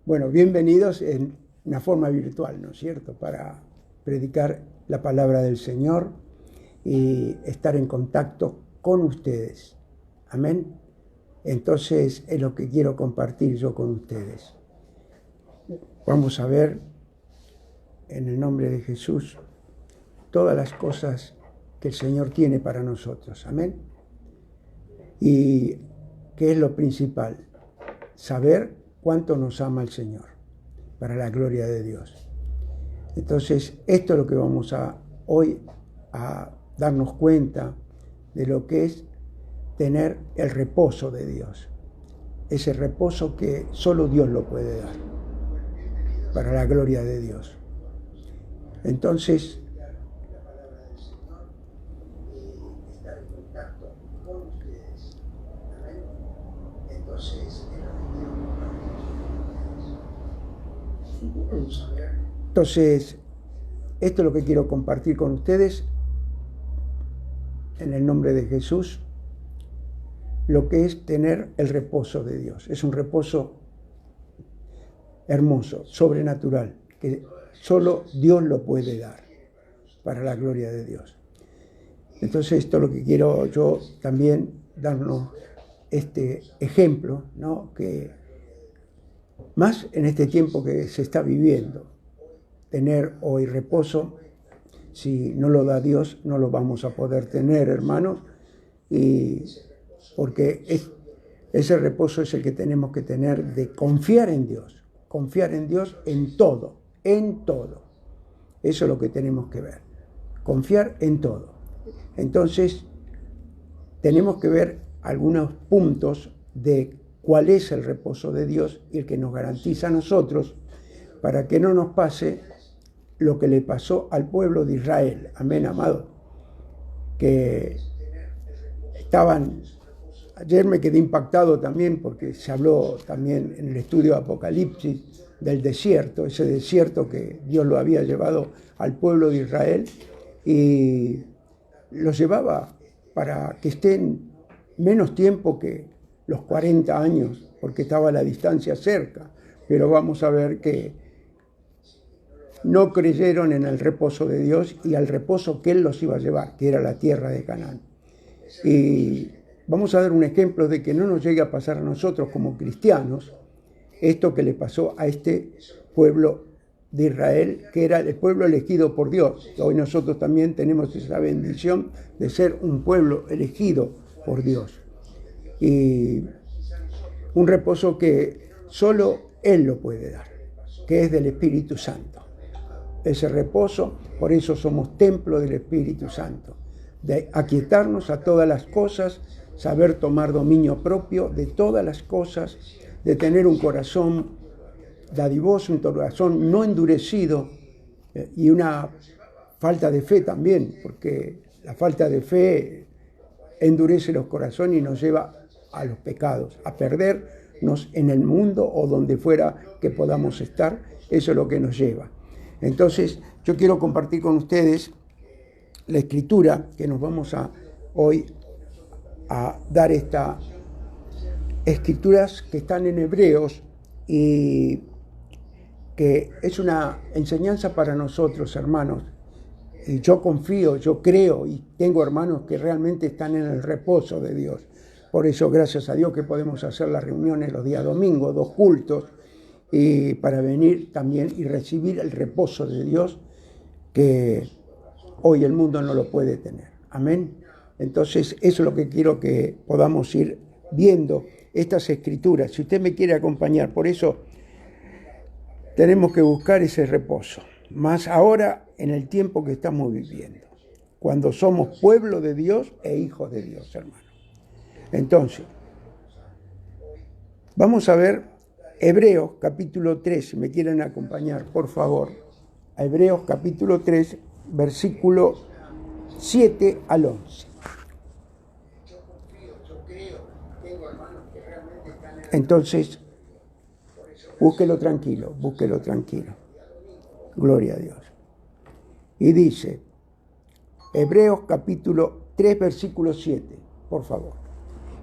Bueno, bienvenidos en una forma virtual, ¿no es cierto?, para predicar la palabra del Señor y estar en contacto con ustedes. Amén. Entonces es lo que quiero compartir yo con ustedes. Vamos a ver, en el nombre de Jesús, todas las cosas que el Señor tiene para nosotros. Amén. Y ¿qué es lo principal? Saber cuánto nos ama el Señor, para la gloria de Dios. Entonces, esto es lo que vamos hoy a darnos cuenta de lo que es tener el reposo de Dios. Ese reposo que solo Dios lo puede dar, para la gloria de Dios. Entonces, esto es lo que quiero compartir con ustedes, en el nombre de Jesús, lo que es tener el reposo de Dios. Es un reposo hermoso, sobrenatural, que solo Dios lo puede dar, para la gloria de Dios. Entonces, esto es lo que quiero yo también darnos este ejemplo, ¿no?, que más en este tiempo que se está viviendo, tener hoy reposo, si no lo da Dios, no lo vamos a poder tener, hermanos, y porque ese reposo es el que tenemos que tener, de confiar en Dios en todo, en todo. Eso es lo que tenemos que ver, confiar en todo. Entonces, tenemos que ver algunos puntos de cuál es el reposo de Dios y el que nos garantiza a nosotros, para que no nos pase lo que le pasó al pueblo de Israel. Amén, amado. Que ayer me quedé impactado también, porque se habló también en el estudio de Apocalipsis del desierto, ese desierto que Dios lo había llevado al pueblo de Israel y los llevaba para que estén menos tiempo que los 40 años, porque estaba la distancia cerca. Pero vamos a ver que no creyeron en el reposo de Dios y al reposo que Él los iba a llevar, que era la tierra de Canaán. Y vamos a dar un ejemplo de que no nos llegue a pasar a nosotros como cristianos esto que le pasó a este pueblo de Israel, que era el pueblo elegido por Dios. Hoy nosotros también tenemos esa bendición de ser un pueblo elegido por Dios. Y un reposo que solo Él lo puede dar, que es del Espíritu Santo. Ese reposo, por eso somos templo del Espíritu Santo, de aquietarnos a todas las cosas, saber tomar dominio propio de todas las cosas, de tener un corazón dadivoso, un corazón no endurecido, y una falta de fe también, porque la falta de fe endurece los corazones y nos lleva a los pecados, a perdernos en el mundo o donde fuera que podamos estar. Eso es lo que nos lleva. Entonces, yo quiero compartir con ustedes la escritura que nos vamos hoy a dar, estas escrituras que están en Hebreos y que es una enseñanza para nosotros, hermanos. Y yo confío, yo creo y tengo hermanos que realmente están en el reposo de Dios. Por eso, gracias a Dios, que podemos hacer las reuniones los días domingos, 2 cultos, y para venir también y recibir el reposo de Dios que hoy el mundo no lo puede tener. Amén. Entonces, eso es lo que quiero que podamos ir viendo, estas escrituras. Si usted me quiere acompañar, por eso tenemos que buscar ese reposo. Más ahora en el tiempo que estamos viviendo, cuando somos pueblo de Dios e hijos de Dios, hermano. Entonces, vamos a ver Hebreos capítulo 3, si me quieren acompañar, por favor. A Hebreos capítulo 3, versículo 7 al 11. Entonces, búsquelo tranquilo. Gloria a Dios. Y dice, Hebreos capítulo 3, versículo 7, por favor.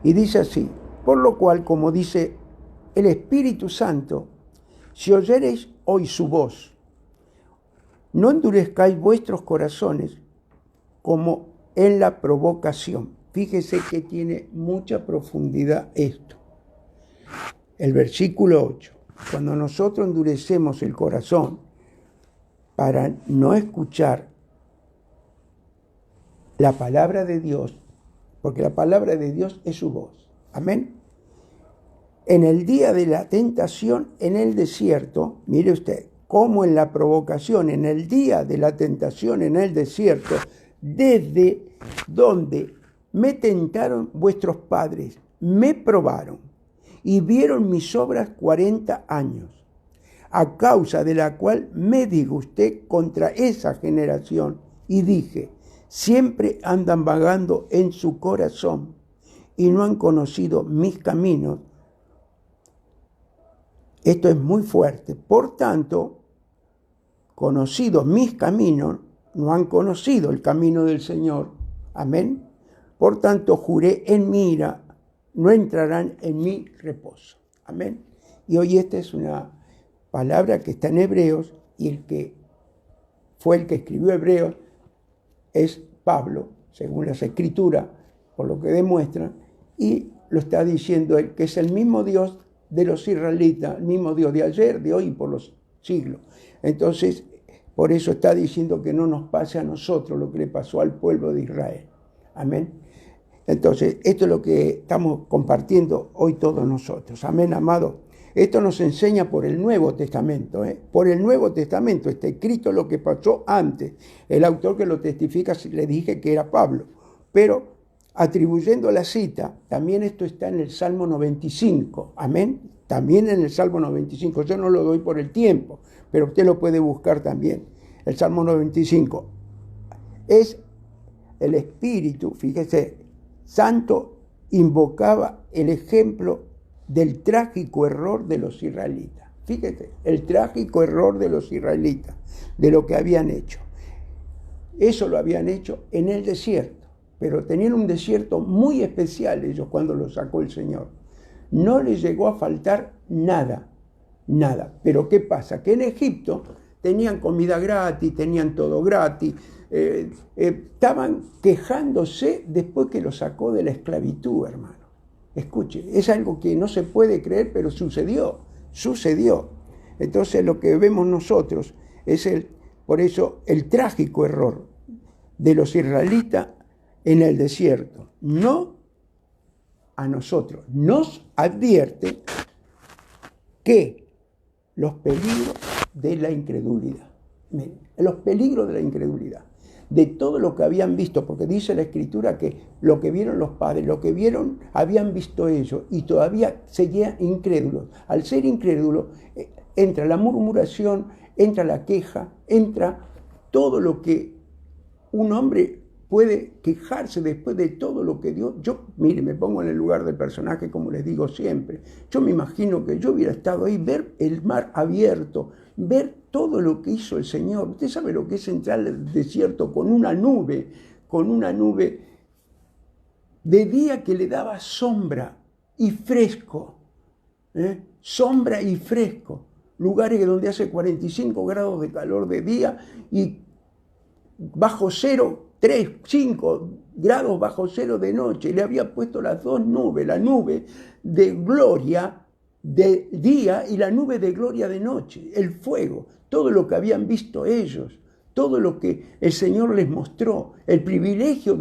Y dice así: por lo cual, como dice el Espíritu Santo, si oyereis hoy su voz, no endurezcáis vuestros corazones como en la provocación. Fíjese que tiene mucha profundidad esto. El versículo 8. Cuando nosotros endurecemos el corazón para no escuchar la palabra de Dios, porque la palabra de Dios es su voz. Amén. En el día de la tentación en el desierto, mire usted, como en la provocación, en el día de la tentación en el desierto, desde donde me tentaron vuestros padres, me probaron y vieron mis obras 40 años, a causa de la cual me disgusté contra esa generación y dije, siempre andan vagando en su corazón y no han conocido mis caminos. Esto es muy fuerte. Por tanto, conocidos mis caminos, no han conocido el camino del Señor. Amén. Por tanto, juré en mi ira, no entrarán en mi reposo. Amén. Y hoy esta es una palabra que está en Hebreos, y el que fue el que escribió Hebreos es Pablo, según las Escrituras, por lo que demuestran, y lo está diciendo él, que es el mismo Dios de los israelitas, el mismo Dios de ayer, de hoy y por los siglos. Entonces, por eso está diciendo que no nos pase a nosotros lo que le pasó al pueblo de Israel. Amén. Entonces, esto es lo que estamos compartiendo hoy todos nosotros. Amén, amado. Esto nos enseña por el Nuevo Testamento. Por el Nuevo Testamento está escrito lo que pasó antes. El autor que lo testifica, le dije que era Pablo. Pero atribuyendo la cita, también esto está en el Salmo 95. Amén. También en el Salmo 95. Yo no lo doy por el tiempo, pero usted lo puede buscar también. El Salmo 95. Es el Espíritu, fíjese, Santo invocaba el ejemplo del trágico error de los israelitas. Fíjate, el trágico error de los israelitas, de lo que habían hecho. Eso lo habían hecho en el desierto, pero tenían un desierto muy especial ellos cuando lo sacó el Señor. No les llegó a faltar nada, nada. Pero ¿qué pasa? Que en Egipto tenían comida gratis, tenían todo gratis, estaban quejándose después que lo sacó de la esclavitud, hermano. Escuche, es algo que no se puede creer, pero sucedió. Entonces lo que vemos nosotros es por eso el trágico error de los israelitas en el desierto. No a nosotros, nos advierte que los peligros de la incredulidad. Miren, los peligros de la incredulidad. De todo lo que habían visto, porque dice la Escritura que lo que vieron los padres, lo que vieron, habían visto ellos, y todavía seguían incrédulos. Al ser incrédulos, entra la murmuración, entra la queja, entra todo lo que un hombre puede quejarse después de todo lo que Dios... Yo, mire, me pongo en el lugar del personaje, como les digo siempre. Yo me imagino que yo hubiera estado ahí, ver el mar abierto, ver todo lo que hizo el Señor. Usted sabe lo que es entrar al desierto con una nube de día que le daba sombra y fresco, sombra y fresco. Lugares donde hace 45 grados de calor de día y bajo cero, 3, 5 grados bajo cero de noche. Le había puesto las dos nubes, la nube de gloria de día y la nube de gloria de noche, el fuego, todo lo que habían visto ellos, todo lo que el Señor les mostró, el privilegio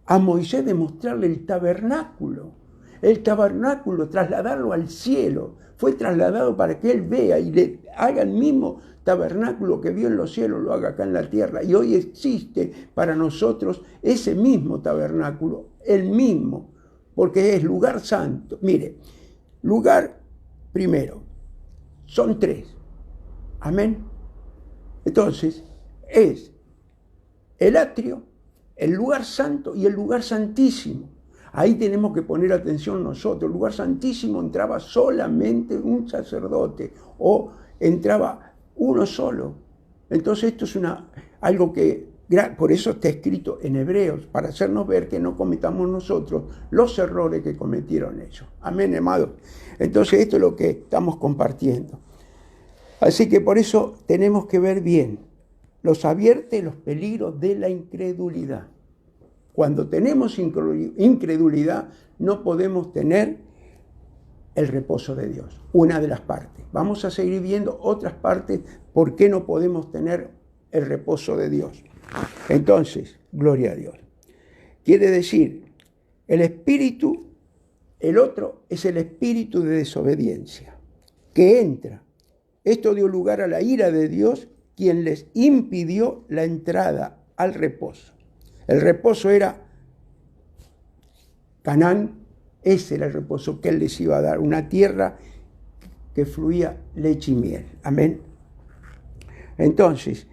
a Moisés de mostrarle el tabernáculo, trasladarlo al cielo, fue trasladado para que él vea y le haga el mismo tabernáculo que vio en los cielos, lo haga acá en la tierra. Y hoy existe para nosotros ese mismo tabernáculo, el mismo, porque es lugar santo. Mire, lugar primero, son 3. Amén. Entonces, es el atrio, el lugar santo y el lugar santísimo. Ahí tenemos que poner atención nosotros. El lugar santísimo entraba solamente un sacerdote o entraba uno solo. Entonces esto es algo que Por eso está escrito en Hebreos, para hacernos ver que no cometamos nosotros los errores que cometieron ellos. Amén, amados. Entonces esto es lo que estamos compartiendo. Así que por eso tenemos que ver bien, los advierte los peligros de la incredulidad. Cuando tenemos incredulidad, no podemos tener el reposo de Dios, una de las partes. Vamos a seguir viendo otras partes por qué no podemos tener el reposo de Dios. Entonces, gloria a Dios. Quiere decir, el espíritu, el otro es el espíritu de desobediencia, que entra. Esto dio lugar a la ira de Dios, quien les impidió la entrada al reposo. El reposo era Canaán, ese era el reposo que Él les iba a dar, una tierra que fluía leche y miel. Amén. Entonces,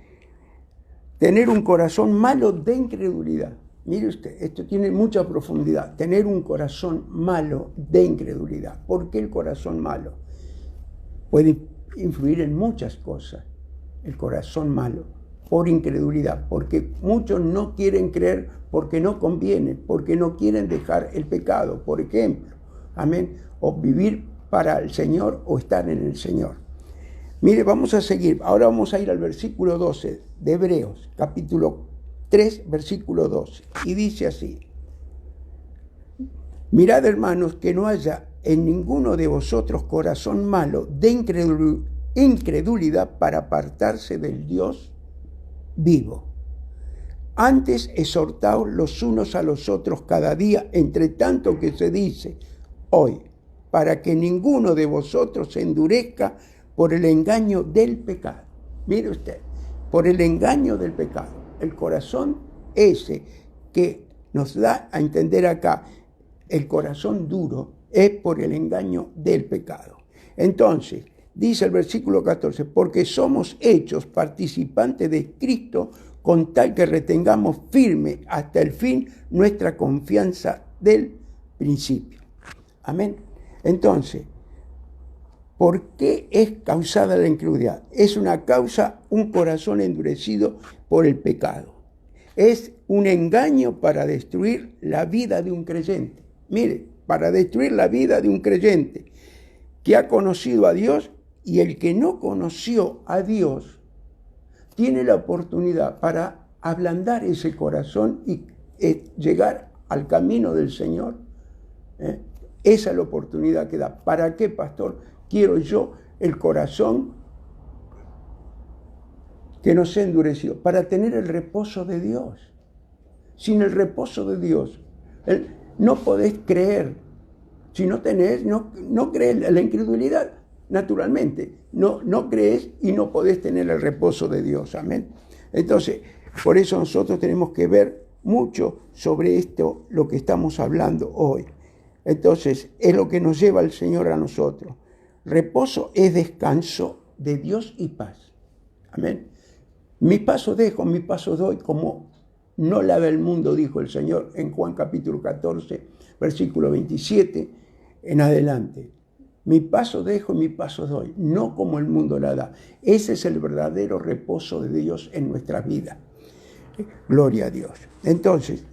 tener un corazón malo de incredulidad. Mire usted, esto tiene mucha profundidad. Tener un corazón malo de incredulidad. ¿Por qué el corazón malo? Puede influir en muchas cosas. El corazón malo, por incredulidad, porque muchos no quieren creer porque no conviene, porque no quieren dejar el pecado, por ejemplo. Amén. O vivir para el Señor o estar en el Señor. Mire, vamos a seguir. Ahora vamos a ir al versículo 12 de Hebreos, capítulo 3, versículo 12. Y dice así: mirad, hermanos, que no haya en ninguno de vosotros corazón malo de incredulidad para apartarse del Dios vivo. Antes exhortaos los unos a los otros cada día, entre tanto que se dice hoy, para que ninguno de vosotros se endurezca por el engaño del pecado. Mire usted, por el engaño del pecado. El corazón ese que nos da a entender acá, el corazón duro, es por el engaño del pecado. Entonces, dice el versículo 14, porque somos hechos participantes de Cristo con tal que retengamos firme hasta el fin nuestra confianza del principio. Amén. Entonces, ¿por qué es causada la incredulidad? Es una causa, un corazón endurecido por el pecado. Es un engaño para destruir la vida de un creyente. Mire, para destruir la vida de un creyente que ha conocido a Dios, y el que no conoció a Dios tiene la oportunidad para ablandar ese corazón y llegar al camino del Señor. Esa es la oportunidad que da. ¿Para qué, pastor? Quiero yo el corazón que no sea endurecido, para tener el reposo de Dios. Sin el reposo de Dios, no podés creer. Si no tenés, no crees, la incredulidad, naturalmente, no crees y no podés tener el reposo de Dios. Amén. Entonces, por eso nosotros tenemos que ver mucho sobre esto, lo que estamos hablando hoy. Entonces, es lo que nos lleva el Señor a nosotros. Reposo es descanso de Dios y paz. Amén. Mi paso dejo, mi paso doy, como no la ve el mundo, dijo el Señor en Juan capítulo 14, versículo 27 en adelante. Mi paso dejo, mi paso doy, no como el mundo la da. Ese es el verdadero reposo de Dios en nuestra vida. Gloria a Dios. Entonces,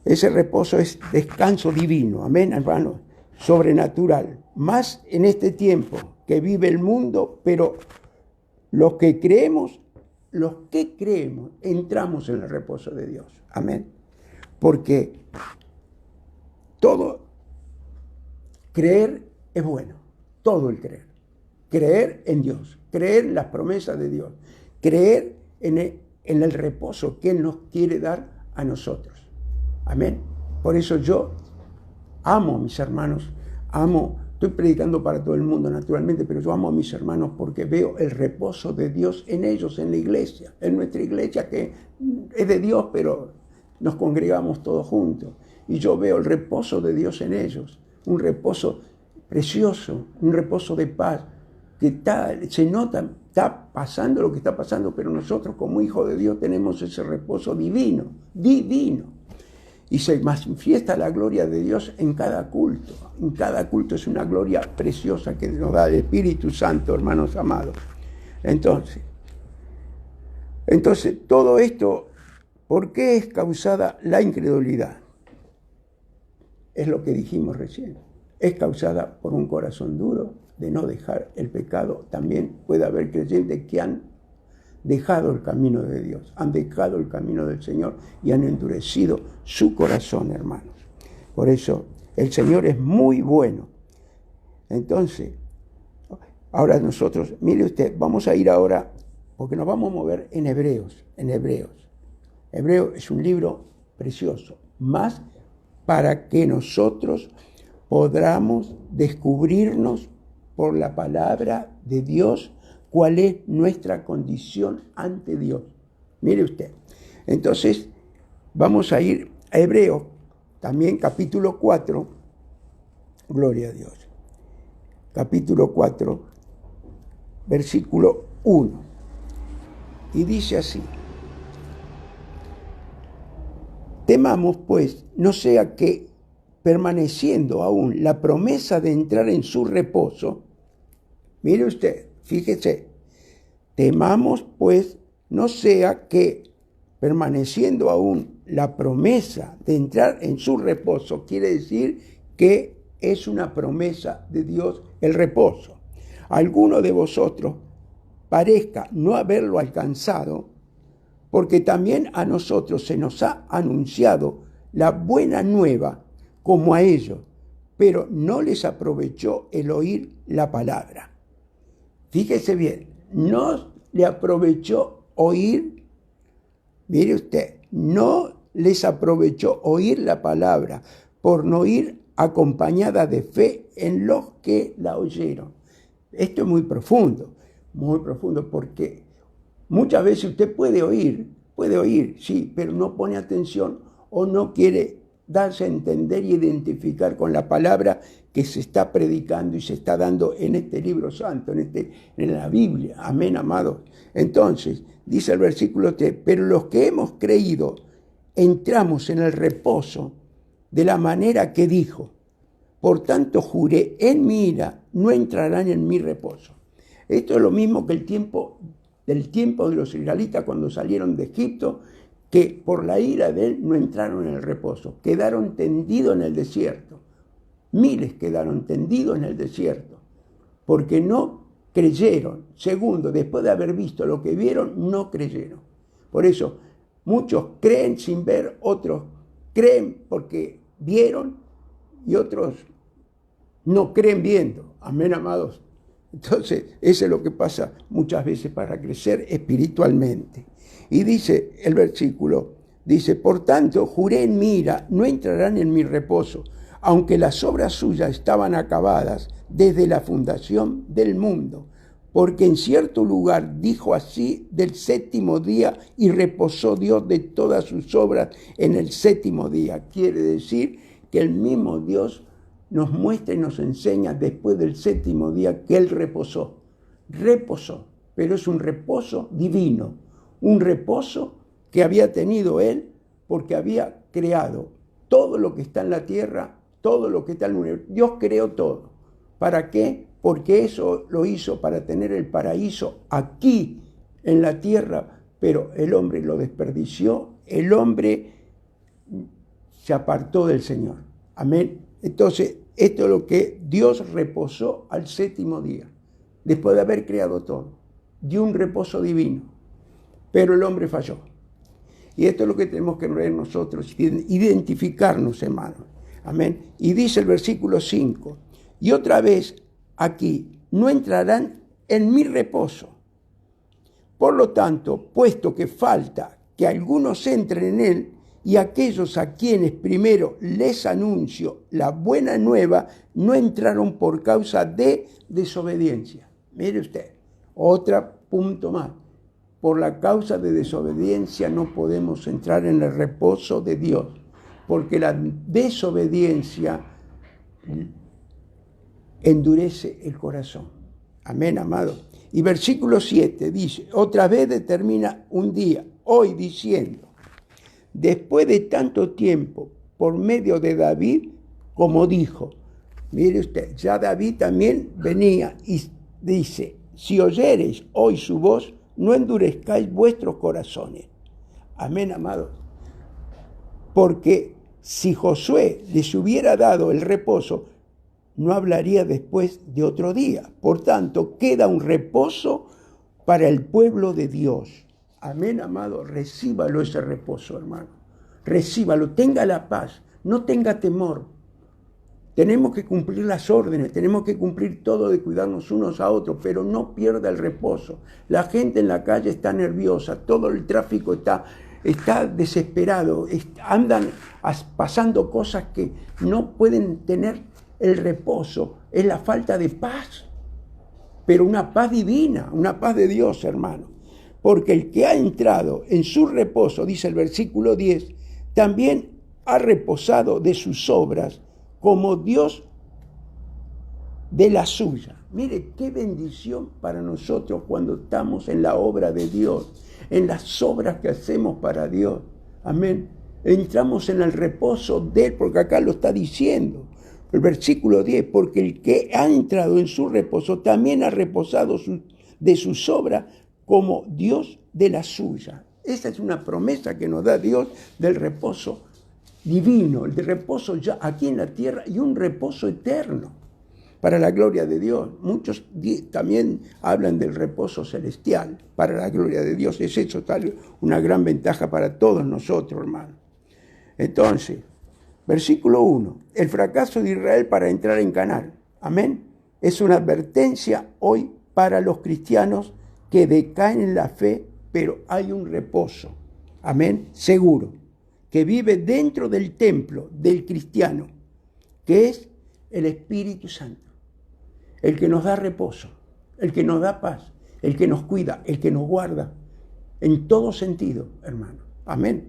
ese reposo es descanso divino, amén, hermanos, sobrenatural. Más en este tiempo que vive el mundo, pero los que creemos, entramos en el reposo de Dios. Amén. Porque todo creer es bueno. Todo el creer. Creer en Dios. Creer en las promesas de Dios. Creer en el reposo que Él nos quiere dar a nosotros. Amén. Por eso yo amo a mis hermanos. Estoy predicando para todo el mundo naturalmente, pero yo amo a mis hermanos porque veo el reposo de Dios en ellos, en la iglesia, en nuestra iglesia que es de Dios, pero nos congregamos todos juntos. Y yo veo el reposo de Dios en ellos, un reposo precioso, un reposo de paz, que se nota, está pasando lo que está pasando, pero nosotros como hijos de Dios tenemos ese reposo divino. Y se manifiesta la gloria de Dios en cada culto. En cada culto es una gloria preciosa que nos da el Espíritu Santo, hermanos amados. Entonces todo esto ¿Por qué es causada la incredulidad? Es lo que dijimos recién. Es causada por un corazón duro de no dejar el pecado. También puede haber creyentes que han dejado el camino de Dios, han dejado el camino del Señor y han endurecido su corazón, hermanos. Por eso el Señor es muy bueno. Entonces, ahora nosotros, mire usted, vamos a ir ahora, porque nos vamos a mover en Hebreos. Hebreo es un libro precioso, más para que nosotros podamos descubrirnos por la palabra de Dios cuál es nuestra condición ante Dios. Mire usted. Entonces, vamos a ir a Hebreos, también capítulo 4, gloria a Dios. Capítulo 4, versículo 1. Y dice así: temamos, pues, no sea que, permaneciendo aún la promesa de entrar en su reposo, mire usted, fíjese, temamos, pues, no sea que, permaneciendo aún la promesa de entrar en su reposo, quiere decir que es una promesa de Dios el reposo, alguno de vosotros parezca no haberlo alcanzado, porque también a nosotros se nos ha anunciado la buena nueva como a ellos, pero no les aprovechó el oír la palabra. Fíjese bien, no le aprovechó oír, mire usted, no les aprovechó oír la palabra por no ir acompañada de fe en los que la oyeron. Esto es muy profundo, porque muchas veces usted puede oír, sí, pero no pone atención o no quiere darse a entender y identificar con la palabra que se está predicando y se está dando en este libro santo, en la Biblia. Amén, amados. Entonces, dice el versículo 3, pero los que hemos creído entramos en el reposo de la manera que dijo: por tanto juré en mi ira, no entrarán en mi reposo. Esto es lo mismo que del tiempo de los israelitas cuando salieron de Egipto, que por la ira de él no entraron en el reposo, quedaron tendidos en el desierto. Miles quedaron tendidos en el desierto, porque no creyeron. Segundo, después de haber visto lo que vieron, no creyeron. Por eso, muchos creen sin ver, otros creen porque vieron y otros no creen viendo. Amén, amados. Entonces, eso es lo que pasa muchas veces para crecer espiritualmente. Y dice el versículo, dice, por tanto, juré en mi ira, no entrarán en mi reposo, aunque las obras suyas estaban acabadas desde la fundación del mundo. Porque en cierto lugar dijo así del séptimo día y reposó Dios de todas sus obras en el séptimo día. Quiere decir que el mismo Dios nos muestra y nos enseña después del séptimo día que Él reposó, pero es un reposo divino, un reposo que había tenido Él porque había creado todo lo que está en la tierra, todo lo que está en el universo. Dios creó todo. ¿Para qué? Porque eso lo hizo para tener el paraíso aquí en la tierra, pero el hombre lo desperdició, el hombre se apartó del Señor. Amén. Entonces, esto es lo que Dios reposó al séptimo día, después de haber creado todo. Dio un reposo divino, pero el hombre falló. Y esto es lo que tenemos que ver nosotros, identificarnos, hermanos. Amén. Y dice el versículo 5, y otra vez aquí, no entrarán en mi reposo. Por lo tanto, puesto que falta que algunos entren en él, y aquellos a quienes primero les anuncio la buena nueva, no entraron por causa de desobediencia. Mire usted, otro punto más. Por la causa de desobediencia no podemos entrar en el reposo de Dios, porque la desobediencia endurece el corazón. Amén, amado. Y versículo 7 dice, otra vez determina un día, hoy diciendo, después de tanto tiempo, por medio de David, como dijo. Mire usted, ya David también venía y dice, si oyereis hoy su voz, no endurezcáis vuestros corazones. Amén, amados. Porque si Josué les hubiera dado el reposo, no hablaría después de otro día. Por tanto, queda un reposo para el pueblo de Dios. Amén, amado. Recíbalo ese reposo, hermano. Recíbalo, tenga la paz, no tenga temor. Tenemos que cumplir las órdenes, tenemos que cumplir todo de cuidarnos unos a otros, pero no pierda el reposo. La gente en la calle está nerviosa, todo el tráfico está desesperado, andan pasando cosas que no pueden tener el reposo, es la falta de paz, pero una paz divina, una paz de Dios, hermano. Porque el que ha entrado en su reposo, dice el versículo 10, también ha reposado de sus obras como Dios de la suya. Mire qué bendición para nosotros cuando estamos en la obra de Dios, en las obras que hacemos para Dios. Amén. Entramos en el reposo de Él, porque acá lo está diciendo. El versículo 10, porque el que ha entrado en su reposo también ha reposado de sus obras como Dios de la suya. Esa es una promesa que nos da Dios del reposo divino, el de reposo ya aquí en la tierra y un reposo eterno para la gloria de Dios. Muchos también hablan del reposo celestial para la gloria de Dios. Es eso tal una gran ventaja para todos nosotros, hermano. Entonces, versículo 1, el fracaso de Israel para entrar en Canaán. Amén. Es una advertencia hoy para los cristianos que decaen en la fe, pero hay un reposo. Amén. Seguro. Que vive dentro del templo del cristiano, que es el Espíritu Santo, el que nos da reposo, el que nos da paz, el que nos cuida, el que nos guarda, en todo sentido, hermano. Amén.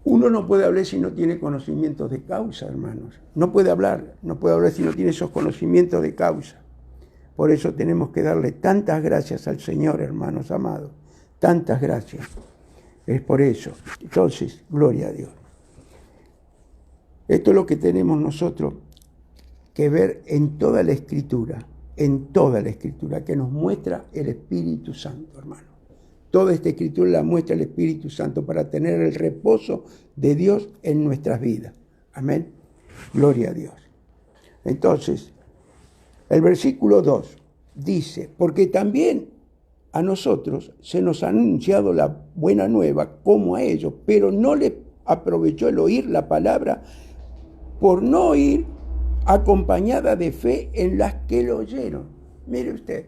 Uno no puede hablar si no tiene conocimientos de causa, hermanos. No puede hablar si no tiene esos conocimientos de causa. Por eso tenemos que darle tantas gracias al Señor, hermanos amados. Tantas gracias. Es por eso. Entonces, gloria a Dios. Esto es lo que tenemos nosotros que ver en toda la Escritura, que nos muestra el Espíritu Santo, hermano. Toda esta Escritura la muestra el Espíritu Santo para tener el reposo de Dios en nuestras vidas. Amén. Gloria a Dios. Entonces, el versículo 2 dice, porque también a nosotros se nos ha anunciado la buena nueva como a ellos, pero no les aprovechó el oír la palabra por no oír acompañada de fe en las que lo oyeron. Mire usted,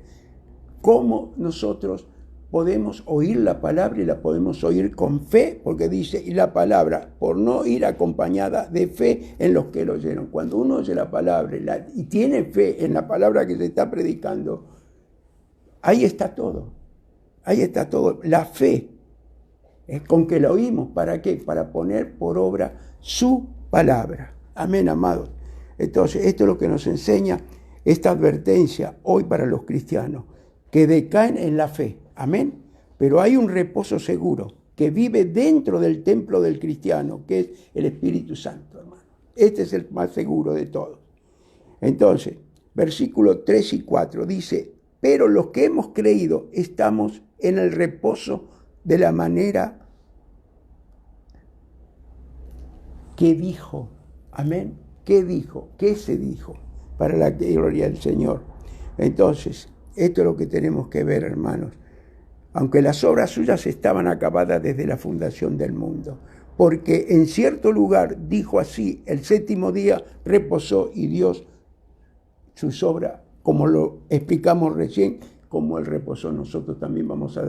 cómo nosotros podemos oír la palabra y la podemos oír con fe, porque dice, y la palabra por no ir acompañada de fe en los que lo oyeron. Cuando uno oye la palabra y tiene fe en la palabra que se está predicando, ahí está todo. Ahí está todo. La fe es con que la oímos. ¿Para qué? Para poner por obra su palabra. Amén, amados. Entonces, esto es lo que nos enseña esta advertencia hoy para los cristianos, que decaen en la fe. Amén. Pero hay un reposo seguro que vive dentro del templo del cristiano, que es el Espíritu Santo, hermano. Este es el más seguro de todos. Entonces, versículos 3 y 4 dice, pero los que hemos creído estamos en el reposo de la manera que dijo. Amén. ¿Qué dijo? ¿Qué se dijo? Para la gloria del Señor. Entonces, esto es lo que tenemos que ver, hermanos. Aunque las obras suyas estaban acabadas desde la fundación del mundo. Porque en cierto lugar dijo así, el séptimo día reposó y Dios sus obras, como lo explicamos recién, como Él reposó, nosotros también vamos a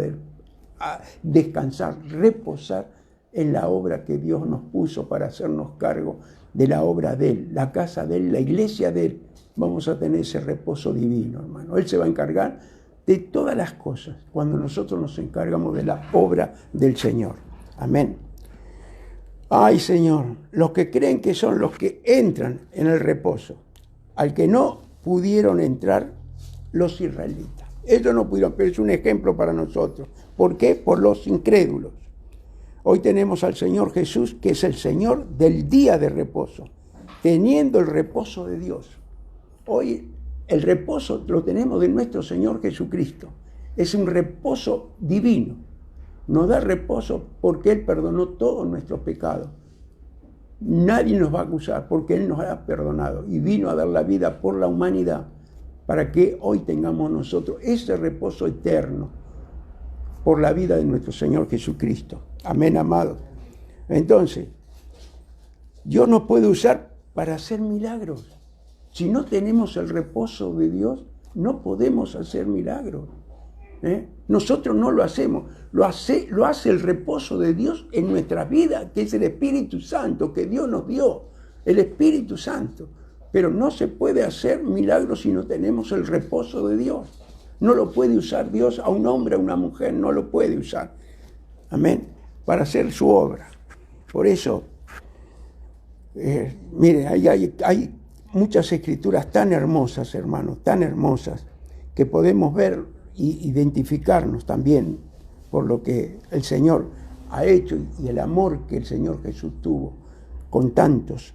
descansar, reposar en la obra que Dios nos puso para hacernos cargo de la obra de Él, la casa de Él, la iglesia de Él. Vamos a tener ese reposo divino, hermano. Él se va a encargar de todas las cosas cuando nosotros nos encargamos de la obra del Señor. Amén. Ay, Señor, los que creen que son los que entran en el reposo, al que no pudieron entrar los israelitas. Ellos no pudieron, pero es un ejemplo para nosotros. ¿Por qué? Por los incrédulos. Hoy tenemos al Señor Jesús, que es el Señor del día de reposo, teniendo el reposo de Dios. Hoy el reposo lo tenemos de nuestro Señor Jesucristo. Es un reposo divino. nos da reposo porque Él perdonó todos nuestros pecados. Nadie nos va a acusar porque Él nos ha perdonado y vino a dar la vida por la humanidad para que hoy tengamos nosotros ese reposo eterno por la vida de nuestro Señor Jesucristo. Amén, amado. Entonces, Dios nos puede usar para hacer milagros. Si no tenemos el reposo de Dios, no podemos hacer milagros. Nosotros no lo hacemos, lo hace el reposo de Dios en nuestra vida, que es el Espíritu Santo que Dios nos dio, el Espíritu Santo. Pero no se puede hacer milagros si no tenemos el reposo de Dios. No lo puede usar Dios a un hombre, a una mujer, no lo puede usar. Amén. Para hacer su obra. Por eso, mire, hay muchas escrituras tan hermosas, hermanos, tan hermosas, que podemos ver e identificarnos también por lo que el Señor ha hecho y el amor que el Señor Jesús tuvo con tantos.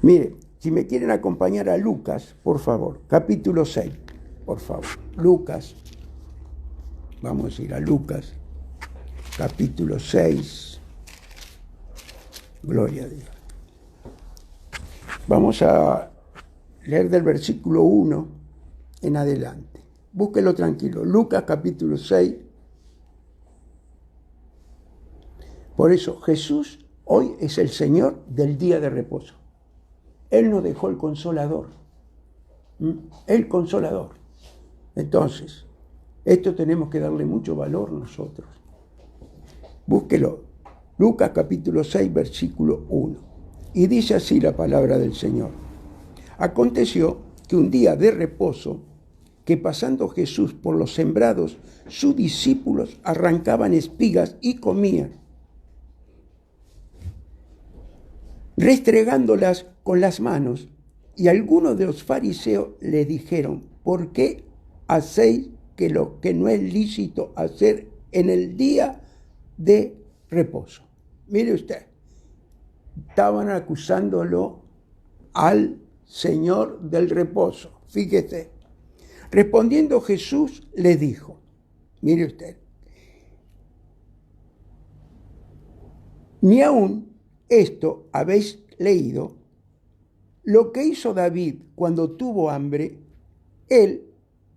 Mire, si me quieren acompañar a Lucas, por favor, capítulo 6, por favor. Lucas, vamos a ir a Lucas, capítulo 6. Gloria a Dios. Vamos a leer del versículo 1 en adelante. Búsquelo tranquilo. Lucas capítulo 6. Por eso Jesús hoy es el Señor del día de reposo. Él nos dejó el Consolador. El Consolador. Entonces, esto tenemos que darle mucho valor nosotros. Búsquelo. Lucas capítulo 6, versículo 1. Y dice así la palabra del Señor. Aconteció que un día de reposo, que pasando Jesús por los sembrados, sus discípulos arrancaban espigas y comían, restregándolas con las manos. Y algunos de los fariseos le dijeron: ¿por qué hacéis que lo que no es lícito hacer en el día de reposo? Mire usted, estaban acusándolo al Señor del reposo. Fíjese. Respondiendo Jesús le dijo, mire usted, ni aún esto habéis leído, lo que hizo David cuando tuvo hambre, él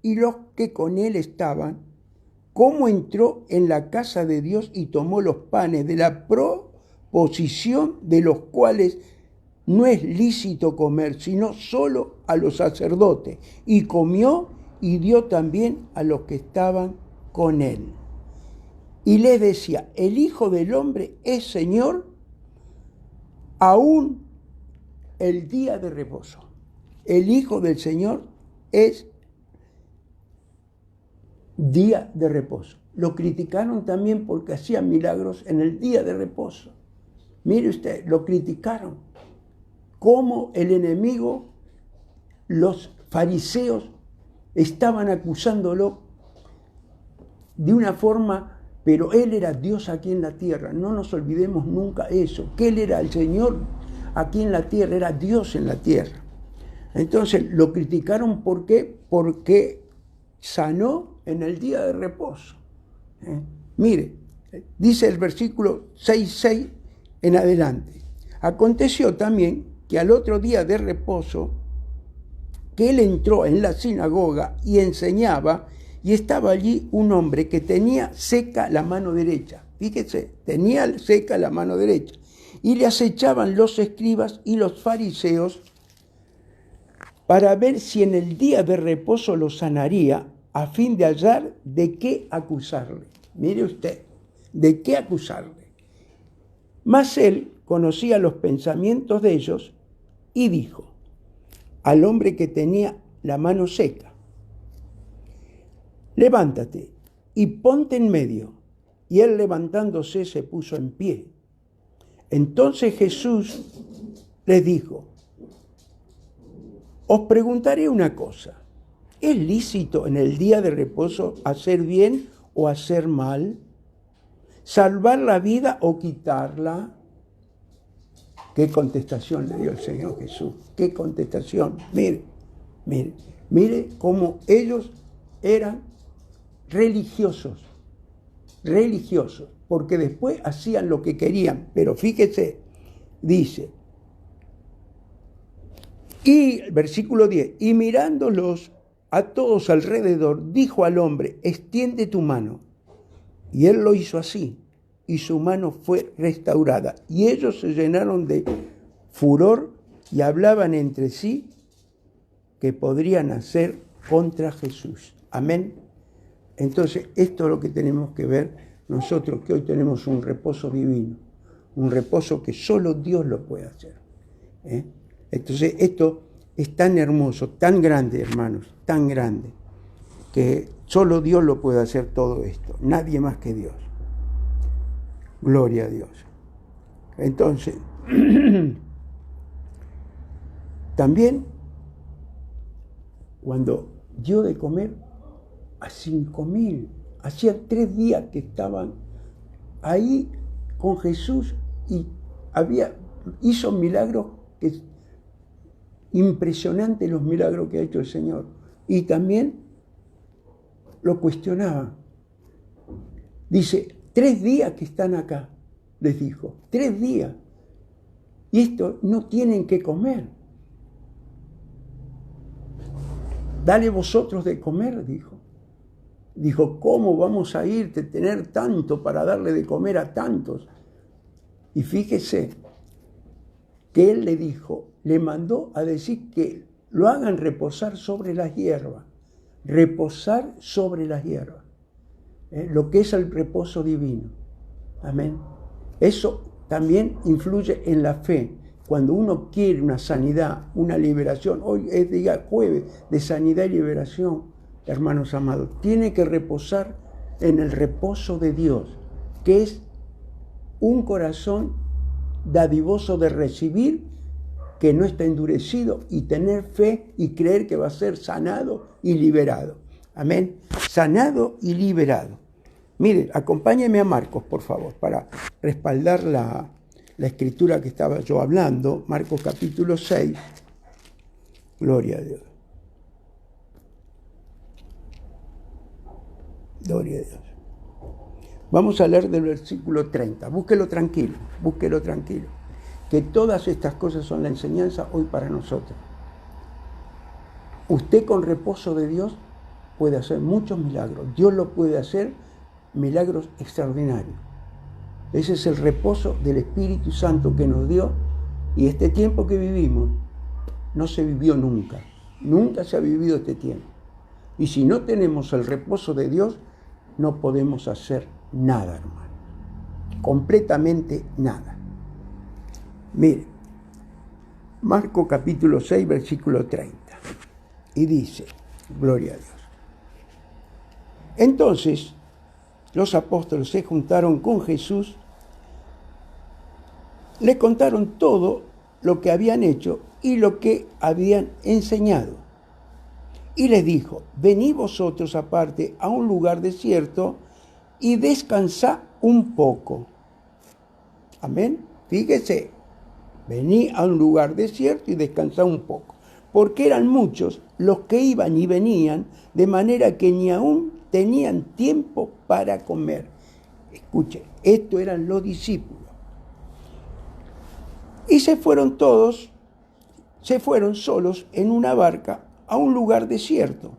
y los que con él estaban, cómo entró en la casa de Dios y tomó los panes de la proposición, de los cuales no es lícito comer, sino solo a los sacerdotes, y comió y dio también a los que estaban con él. Y les decía, el Hijo del Hombre es Señor aún el día de reposo. El Hijo del Señor es día de reposo. Lo criticaron también porque hacían milagros en el día de reposo. Mire usted, lo criticaron. Cómo el enemigo, los fariseos, estaban acusándolo de una forma, pero Él era Dios aquí en la tierra. No nos olvidemos nunca eso, que Él era el Señor aquí en la tierra, era Dios en la tierra. Entonces lo criticaron, ¿por qué? Porque sanó en el día de reposo. Mire, dice el versículo 6:6 en adelante. Aconteció también que al otro día de reposo, que él entró en la sinagoga y enseñaba, y estaba allí un hombre que tenía seca la mano derecha. Fíjese, tenía seca la mano derecha. Y le acechaban los escribas y los fariseos para ver si en el día de reposo lo sanaría, a fin de hallar de qué acusarle. Mire usted, de qué acusarle. Mas él conocía los pensamientos de ellos y dijo al hombre que tenía la mano seca: levántate y ponte en medio. Y él, levantándose, se puso en pie. Entonces Jesús les dijo: os preguntaré una cosa, ¿es lícito en el día de reposo hacer bien o hacer mal? ¿Salvar la vida o quitarla? ¿Qué contestación le dio el Señor Jesús? ¿Qué contestación? Mire cómo ellos eran religiosos, religiosos, porque después hacían lo que querían. Pero fíjese, dice, y versículo 10, y mirándolos a todos alrededor, dijo al hombre, extiende tu mano. Y él lo hizo así, y su mano fue restaurada. Y ellos se llenaron de furor y hablaban entre sí que podrían hacer contra Jesús. Amén. Entonces, esto es lo que tenemos que ver nosotros, que hoy tenemos un reposo divino, un reposo que solo Dios lo puede hacer. Entonces, esto es tan hermoso, tan grande, hermanos, tan grande, que solo Dios lo puede hacer todo esto, nadie más que Dios. Gloria a Dios. Entonces, también, cuando dio de comer a 5.000, hacía 3 días que estaban ahí con Jesús y hizo milagros, impresionantes los milagros que ha hecho el Señor. Y también lo cuestionaban. Dice, 3 días que están acá, les dijo, 3 días. Y esto no tienen que comer. Dale vosotros de comer, dijo. Dijo, ¿cómo vamos a ir de tener tanto para darle de comer a tantos? Y fíjese que él le dijo, le mandó a decir que lo hagan reposar sobre las hierbas. Reposar sobre las hierbas. Lo que es el reposo divino. Amén. Eso también influye en la fe. Cuando uno quiere una sanidad, una liberación, hoy es día jueves de sanidad y liberación, hermanos amados, tiene que reposar en el reposo de Dios, que es un corazón dadivoso de recibir, que no está endurecido, y tener fe y creer que va a ser sanado y liberado. Amén. Sanado y liberado. Mire, acompáñeme a Marcos, por favor, para respaldar la escritura que estaba yo hablando. Marcos capítulo 6. Gloria a Dios. Gloria a Dios. Vamos a leer del versículo 30. Búsquelo tranquilo, búsquelo tranquilo. Que todas estas cosas son la enseñanza hoy para nosotros. Usted con reposo de Dios puede hacer muchos milagros. Dios lo puede hacer, milagros extraordinarios. Ese es el reposo del Espíritu Santo que nos dio, y este tiempo que vivimos no se vivió nunca. Nunca se ha vivido este tiempo. Y si no tenemos el reposo de Dios, no podemos hacer nada, hermano. Completamente nada. Mire, Marcos capítulo 6, versículo 30. Y dice, gloria a Dios. Entonces, los apóstoles se juntaron con Jesús, le contaron todo lo que habían hecho y lo que habían enseñado. Y les dijo, venid vosotros aparte a un lugar desierto y descansad un poco. Amén. Fíjese, venid a un lugar desierto y descansad un poco. Porque eran muchos los que iban y venían, de manera que ni aún tenían tiempo para comer. Escuche, estos eran los discípulos. Y se fueron solos en una barca a un lugar desierto.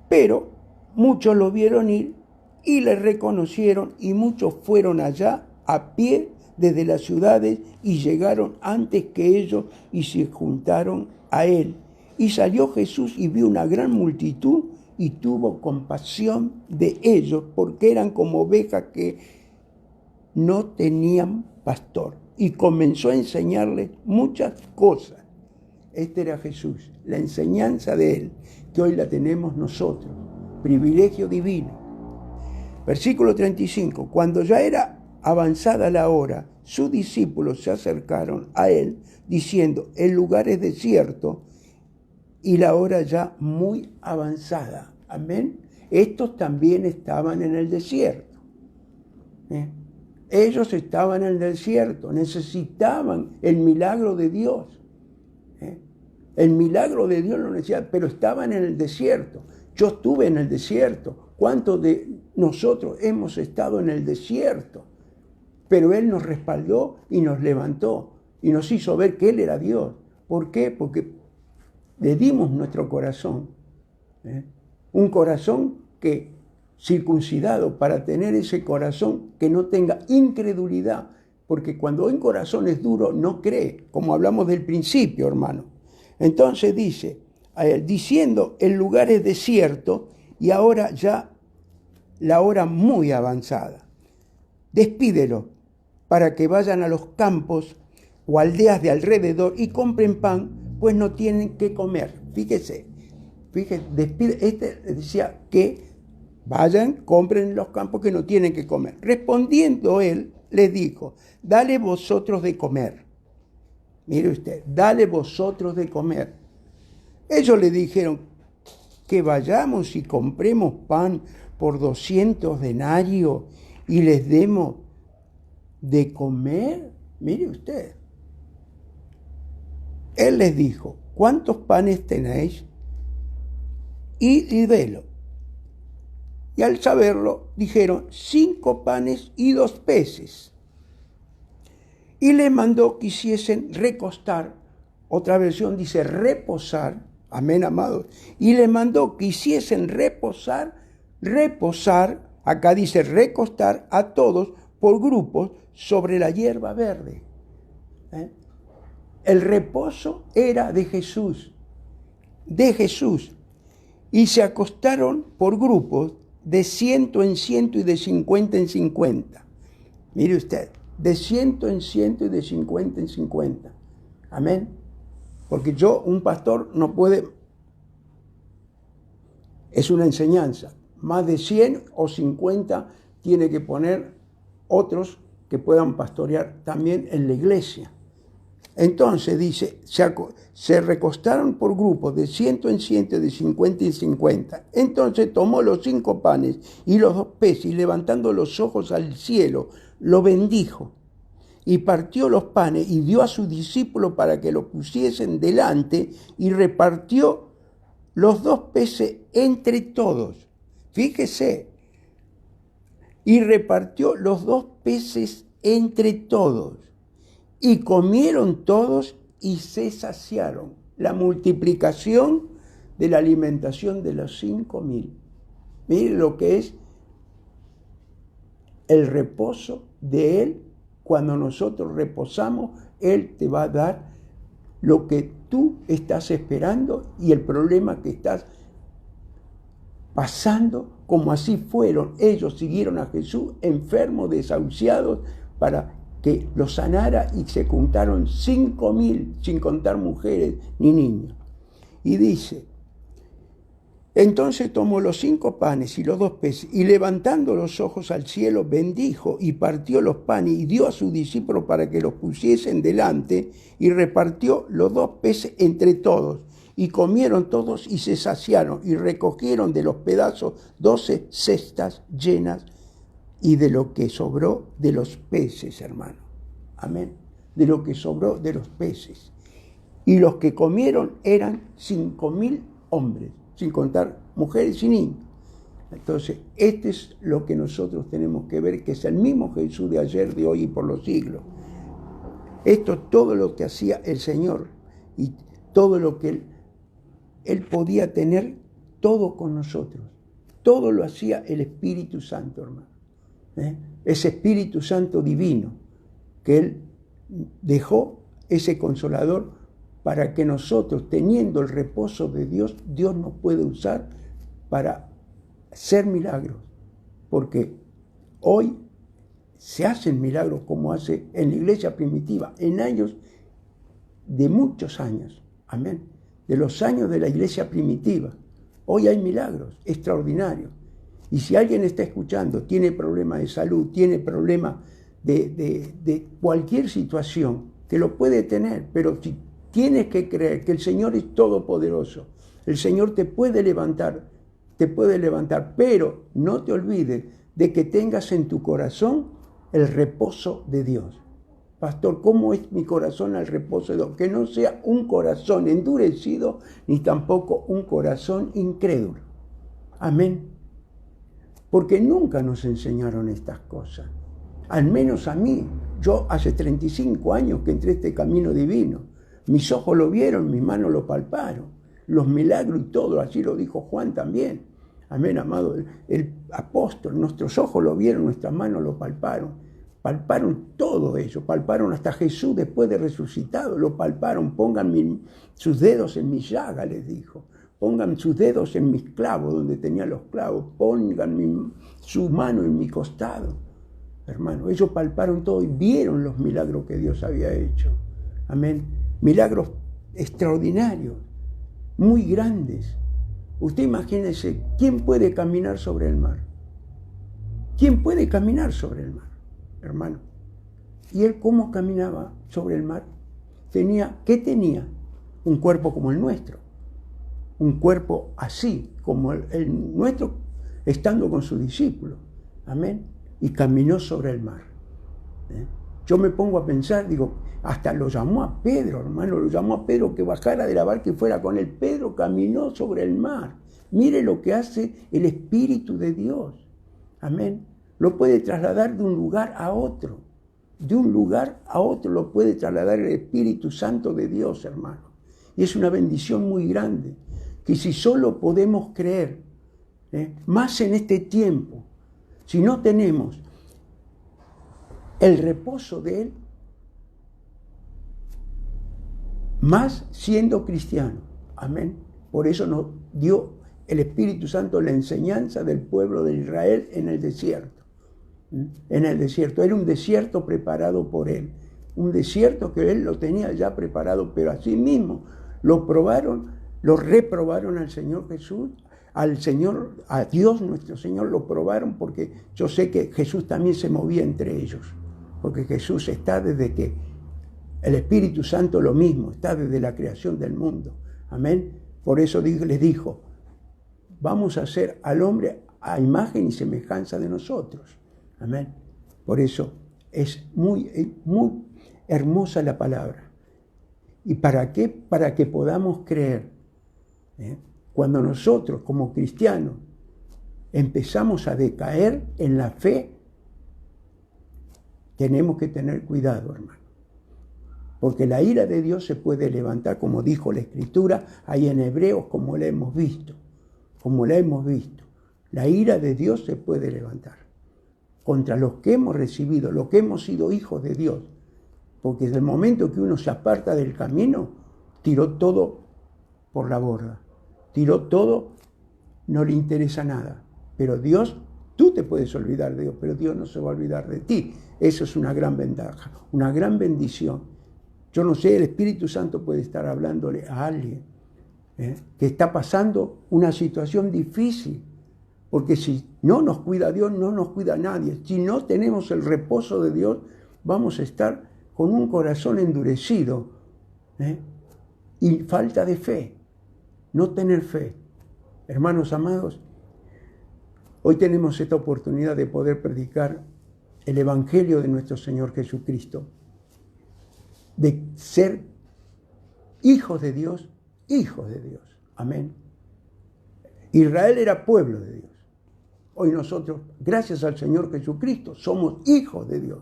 Pero muchos lo vieron ir y le reconocieron, y muchos fueron allá a pie desde las ciudades y llegaron antes que ellos y se juntaron a él. Y salió Jesús y vio una gran multitud y tuvo compasión de ellos, porque eran como ovejas que no tenían pastor. Y comenzó a enseñarles muchas cosas. Este era Jesús, la enseñanza de él, que hoy la tenemos nosotros, privilegio divino. Versículo 35, cuando ya era avanzada la hora, sus discípulos se acercaron a él, diciendo, el lugar es desierto y la hora ya muy avanzada. Amén. Estos también estaban en el desierto. Ellos estaban en el desierto, necesitaban el milagro de Dios. El milagro de Dios lo necesitaban, pero estaban en el desierto. Yo estuve en el desierto. ¿Cuántos de nosotros hemos estado en el desierto? Pero Él nos respaldó y nos levantó y nos hizo ver que Él era Dios. ¿Por qué? Porque le dimos nuestro corazón. Un corazón que circuncidado, para tener ese corazón que no tenga incredulidad. Porque cuando un corazón es duro, no cree, como hablamos del principio, hermano. Entonces dice, diciendo, el lugar es desierto y ahora ya la hora muy avanzada. Despídelo para que vayan a los campos o aldeas de alrededor y compren pan, pues no tienen que comer. Fíjese, decía que vayan, compren los campos que no tienen que comer. Respondiendo él, les dijo, dale vosotros de comer. Mire usted, dale vosotros de comer. Ellos le dijeron que vayamos y compremos pan por 200 denarios y les demos de comer. Mire usted. Él les dijo, ¿cuántos panes tenéis? Y délo. Y al saberlo, dijeron, 5 panes y 2 peces. Y les mandó que hiciesen recostar. Otra versión dice reposar. Amén, amados. Y les mandó que hiciesen reposar. Acá dice recostar a todos por grupos sobre la hierba verde. El reposo era de Jesús. Y se acostaron por grupos de 100 en 100 y de 50 en 50. Mire usted, de 100 en 100 y de 50 en 50. Amén. Porque un pastor no puede, es una enseñanza, más de 100 o 50 tiene que poner otros que puedan pastorear también en la iglesia. Entonces dice, se recostaron por grupos de 100 en 100, de 50 en 50. Entonces tomó los 5 panes y los 2 peces y levantando los ojos al cielo, lo bendijo. Y partió los panes y dio a sus discípulos para que los pusiesen delante y repartió los 2 peces entre todos. Fíjese. Y repartió los 2 peces entre todos. Y comieron todos y se saciaron. La multiplicación de la alimentación de los 5,000. Mire lo que es el reposo de Él. Cuando nosotros reposamos, Él te va a dar lo que tú estás esperando y el problema que estás pasando, como así fueron. Ellos siguieron a Jesús enfermos, desahuciados, para que los sanara y se juntaron 5,000, sin contar mujeres ni niños. Y dice, entonces tomó los 5 panes y los 2 peces y levantando los ojos al cielo bendijo y partió los panes y dio a sus discípulos para que los pusiesen delante y repartió los 2 peces entre todos. Y comieron todos y se saciaron y recogieron de los pedazos 12 cestas llenas y de lo que sobró de los peces, hermano. Amén. De lo que sobró de los peces. Y los que comieron eran 5,000 hombres, sin contar mujeres y niños. Entonces, este es lo que nosotros tenemos que ver, que es el mismo Jesús de ayer, de hoy y por los siglos. Esto es todo lo que hacía el Señor y todo lo que Él podía tener, todo con nosotros. Todo lo hacía el Espíritu Santo, hermano. Ese Espíritu Santo divino que Él dejó, ese Consolador, para que nosotros, teniendo el reposo de Dios, Dios nos puede usar para hacer milagros. Porque hoy se hacen milagros como hace en la iglesia primitiva, en años de muchos años. Amén. De los años de la iglesia primitiva. Hoy hay milagros extraordinarios. Y si alguien está escuchando, tiene problemas de salud, tiene problemas de cualquier situación, que lo puede tener, pero si tienes que creer que el Señor es todopoderoso, el Señor te puede levantar, pero no te olvides de que tengas en tu corazón el reposo de Dios. Pastor, ¿cómo es mi corazón al reposo de Dios? Que no sea un corazón endurecido, ni tampoco un corazón incrédulo. Amén. Porque nunca nos enseñaron estas cosas. Al menos a mí. Yo hace 35 años que entré a este camino divino. Mis ojos lo vieron, mis manos lo palparon. Los milagros y todo, así lo dijo Juan también. Amén, amado. El apóstol, nuestros ojos lo vieron, nuestras manos lo palparon. Palparon todo eso, palparon hasta Jesús después de resucitado, lo palparon. Pongan sus dedos en mis llagas, les dijo. Pongan sus dedos en mis clavos, donde tenía los clavos. Pongan su mano en mi costado. Hermano, ellos palparon todo y vieron los milagros que Dios había hecho. Amén. Milagros extraordinarios, muy grandes. Usted imagínese, ¿quién puede caminar sobre el mar? ¿Quién puede caminar sobre el mar, hermano? ¿Y él cómo caminaba sobre el mar? ¿Qué tenía? Un cuerpo como el nuestro. Un cuerpo así, como el nuestro, estando con sus discípulos. Amén. Y caminó sobre el mar. Yo me pongo a pensar, digo, hasta lo llamó a Pedro, hermano, lo llamó a Pedro que bajara de la barca y fuera con él. Pedro caminó sobre el mar. Mire lo que hace el Espíritu de Dios. Amén. Lo puede trasladar de un lugar a otro. De un lugar a otro lo puede trasladar el Espíritu Santo de Dios, hermano. Y es una bendición muy grande, que si solo podemos creer, más en este tiempo, si no tenemos el reposo de Él, más siendo cristiano. Amén. Por eso nos dio el Espíritu Santo la enseñanza del pueblo de Israel en el desierto. En el desierto. Era un desierto preparado por Él. Un desierto que Él lo tenía ya preparado, pero así mismo lo reprobaron al Señor Jesús, a Dios nuestro Señor lo probaron, porque yo sé que Jesús también se movía entre ellos. Porque Jesús está desde que el Espíritu Santo lo mismo, está desde la creación del mundo. Amén. Por eso les dijo, vamos a hacer al hombre a imagen y semejanza de nosotros. Amén. Por eso es muy, muy hermosa la palabra. ¿Y para qué? Para que podamos creer. Cuando nosotros como cristianos empezamos a decaer en la fe, tenemos que tener cuidado, hermano. Porque la ira de Dios se puede levantar, como dijo la Escritura, ahí en Hebreos, como la hemos visto. Como la hemos visto. La ira de Dios se puede levantar contra los que hemos recibido, los que hemos sido hijos de Dios. Porque desde el momento que uno se aparta del camino, tiró todo por la borda. Tiró todo, no le interesa nada. Pero Dios, tú te puedes olvidar de Dios, pero Dios no se va a olvidar de ti. Eso es una gran ventaja, una gran bendición. Yo no sé, el Espíritu Santo puede estar hablándole a alguien que está pasando una situación difícil. Porque si no nos cuida Dios, no nos cuida nadie. Si no tenemos el reposo de Dios, vamos a estar con un corazón endurecido y falta de fe. No tener fe. Hermanos amados, hoy tenemos esta oportunidad de poder predicar el Evangelio de nuestro Señor Jesucristo, de ser hijos de Dios, hijos de Dios. Amén. Israel era pueblo de Dios. Hoy nosotros, gracias al Señor Jesucristo, somos hijos de Dios.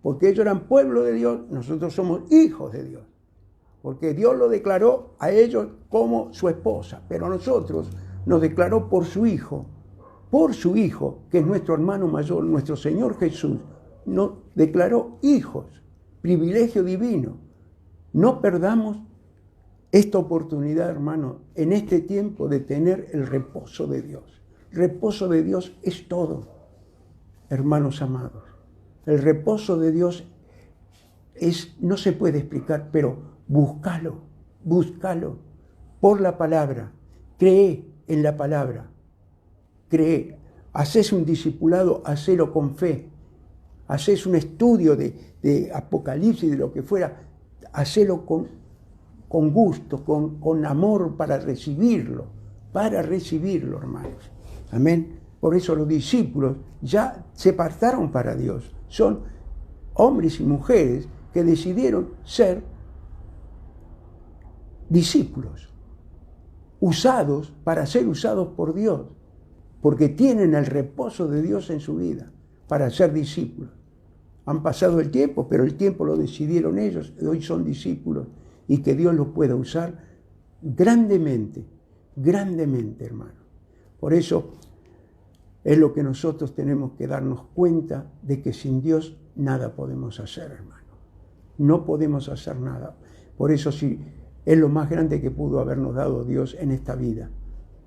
Porque ellos eran pueblo de Dios, nosotros somos hijos de Dios. Porque Dios lo declaró a ellos como su esposa, pero a nosotros nos declaró por su Hijo, que es nuestro hermano mayor, nuestro Señor Jesús, nos declaró hijos, privilegio divino. No perdamos esta oportunidad, hermano, en este tiempo de tener el reposo de Dios. El reposo de Dios es todo, hermanos amados. El reposo de Dios no se puede explicar, pero búscalo por la palabra. Cree en la palabra. Cree. Haces un discipulado, hacelo con fe. Haces un estudio de Apocalipsis, de lo que fuera, hacelo con gusto, con amor para recibirlo, hermanos. Amén. Por eso los discípulos ya se apartaron para Dios. Son hombres y mujeres que decidieron ser discípulos, usados para ser usados por Dios. porque tienen el reposo de Dios en su vida para ser discípulos. Han pasado el tiempo, pero el tiempo lo decidieron ellos, y hoy son discípulos, y que Dios los pueda usar grandemente, grandemente, hermano. Por eso es lo que nosotros tenemos que darnos cuenta de que sin Dios nada podemos hacer, hermano. No podemos hacer nada. Por eso sí, es lo más grande que pudo habernos dado Dios en esta vida.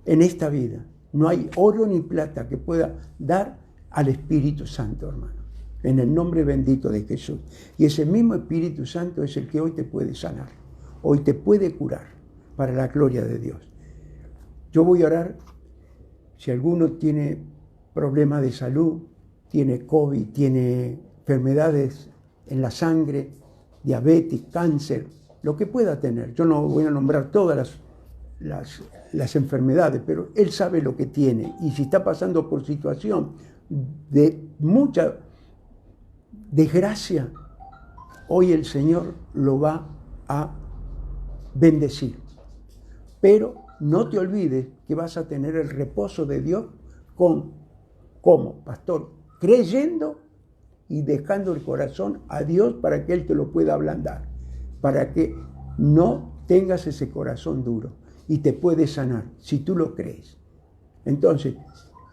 En esta vida. No hay oro ni plata que pueda dar al Espíritu Santo, hermano. En el nombre bendito de Jesús. Y ese mismo Espíritu Santo es el que hoy te puede sanar. Hoy te puede curar para la gloria de Dios. Yo voy a orar. Si alguno tiene problemas de salud, tiene COVID, tiene enfermedades en la sangre, diabetes, cáncer, lo que pueda tener. Yo no voy a nombrar todas las enfermedades, pero Él sabe lo que tiene. Y si está pasando por situación de mucha desgracia, hoy el Señor lo va a bendecir. Pero no te olvides que vas a tener el reposo de Dios ¿cómo, pastor? Creyendo y dejando el corazón a Dios para que Él te lo pueda ablandar, para que no tengas ese corazón duro y te puede sanar, si tú lo crees. Entonces,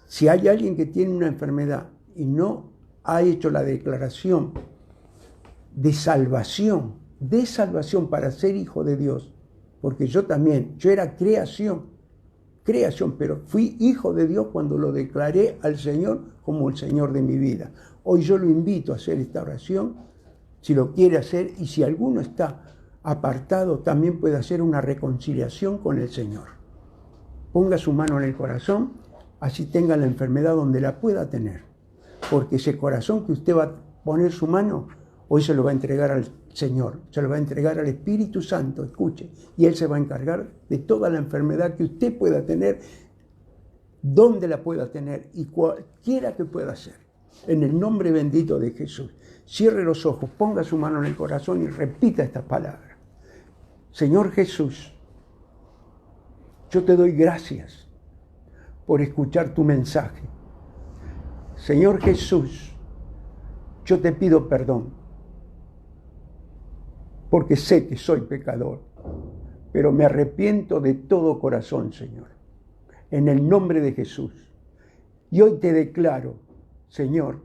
si hay alguien que tiene una enfermedad y no ha hecho la declaración de salvación para ser hijo de Dios, porque yo era creación, pero fui hijo de Dios cuando lo declaré al Señor como el Señor de mi vida. Hoy yo lo invito a hacer esta oración, si lo quiere hacer, y si alguno está apartado, también puede hacer una reconciliación con el Señor. Ponga su mano en el corazón, así tenga la enfermedad donde la pueda tener, porque ese corazón que usted va a poner su mano, hoy se lo va a entregar al Señor, se lo va a entregar al Espíritu Santo, escuche, y Él se va a encargar de toda la enfermedad que usted pueda tener, donde la pueda tener y cualquiera que pueda ser. En el nombre bendito de Jesús. Cierre los ojos, ponga su mano en el corazón y repita estas palabras. Señor Jesús, yo te doy gracias por escuchar tu mensaje. Señor Jesús, yo te pido perdón, porque sé que soy pecador, pero me arrepiento de todo corazón, Señor, en el nombre de Jesús. Y hoy te declaro, Señor,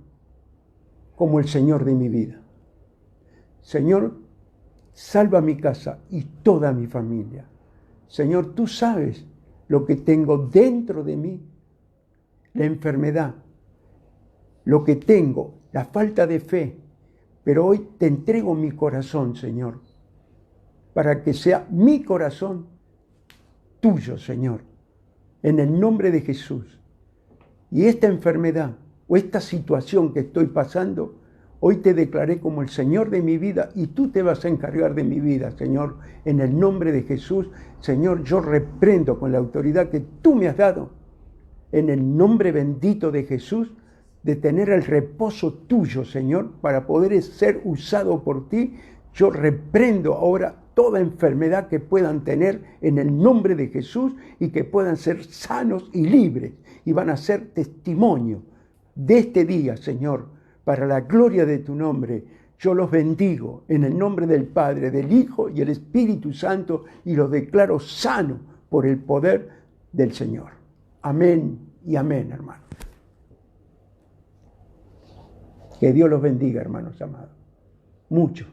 como el Señor de mi vida. Señor, salva mi casa y toda mi familia. Señor, tú sabes lo que tengo dentro de mí, la enfermedad, lo que tengo, la falta de fe, pero hoy te entrego mi corazón, Señor, para que sea mi corazón tuyo, Señor, en el nombre de Jesús. Y esta enfermedad o esta situación que estoy pasando, hoy te declaré como el Señor de mi vida y tú te vas a encargar de mi vida, Señor, en el nombre de Jesús. Señor, yo reprendo con la autoridad que tú me has dado, en el nombre bendito de Jesús, de tener el reposo tuyo, Señor, para poder ser usado por ti. Yo reprendo ahora toda enfermedad que puedan tener en el nombre de Jesús y que puedan ser sanos y libres y van a ser testimonio de este día, Señor, para la gloria de tu nombre. Yo los bendigo en el nombre del Padre, del Hijo y el Espíritu Santo y los declaro sanos por el poder del Señor. Amén y amén, hermano. Que Dios los bendiga, hermanos amados. Mucho.